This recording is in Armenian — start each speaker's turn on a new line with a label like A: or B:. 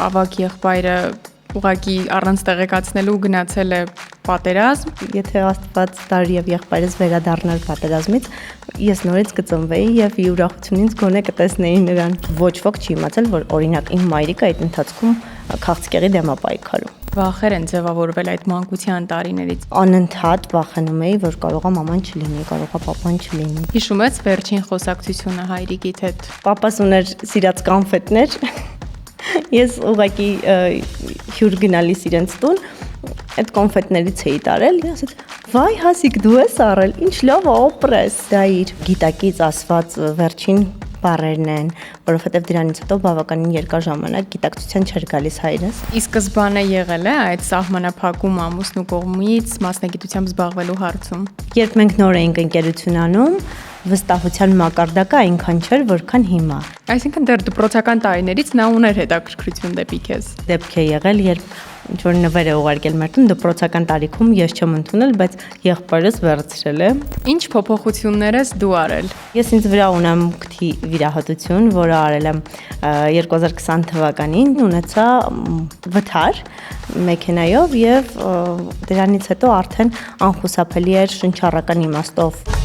A: ավագ եղբայրը ուղղակի առանց տեղեկացնելու գնացել է պատերազմ։
B: Եթե Աստված տար եւ եղբայրս վերադառնար պատերազմից, ես նորից կծնվեի եւ ուրախությունից գոնե կտեսնեի նրան։ Ոչ ոք չի իմացել, որ օրինակ իմ մայրիկը այդ ընթացքում քաղցկեղի դեմ է պայքարում։
A: Վախեր են ձևավորվել այդ մանկության տարիներից։
B: Անընդհատ վախենում էի, որ կարողա մաման չլինի, կարողա պապան չլինի։
A: Հիշում ես վերջին խոսակցությունը հայրիկիդ հետ։
B: Պապաս ուներ սիրած կոնֆետներ։ Ես ուղղակի հյուր գնալիս իրենց տուն, այդ կոնֆետներից էի տարել, ասեց. «Վայ, Հասիկ, դու ես առել, ինչ լավ է օպրես»։ Դա իր գիտակից ասված վերջին բառերն են, որովհետև դրանից հետո բավականին երկար ժամանակ գիտակցության չէր գալիս հայրս։
A: Ի սկզբանե եղել է այդ սահմանափակում ամուսնու կողմից մասնագիտությամբ զբաղվելու հարցում։
B: Երբ մենք նոր էինք ընկերություն անում, վստահության մակարդակը այնքան չէր, որքան հիմա։
A: Այսինքն դեռ դպրոցական տարիներից նա ուներ հետաքրքրություն դեպի քեզ։
B: Դեպք է եղել, երբ ինչ-որ նվեր է ուղարկել մեր տուն, դպրոցական տարիքում ես չեմ ընդունել, բայց եղբայրս վերցրել է։
A: Ինչ փոփոխություններ ես դու արել։
B: Ես ինձ վրա ունեմ քթի վիրահատություն, որը արել եմ 2020 թվականին, ունեցա վթար մեքենայով եւ դրանից հետո արդեն անխուսափելի էր շնչառական իմաստով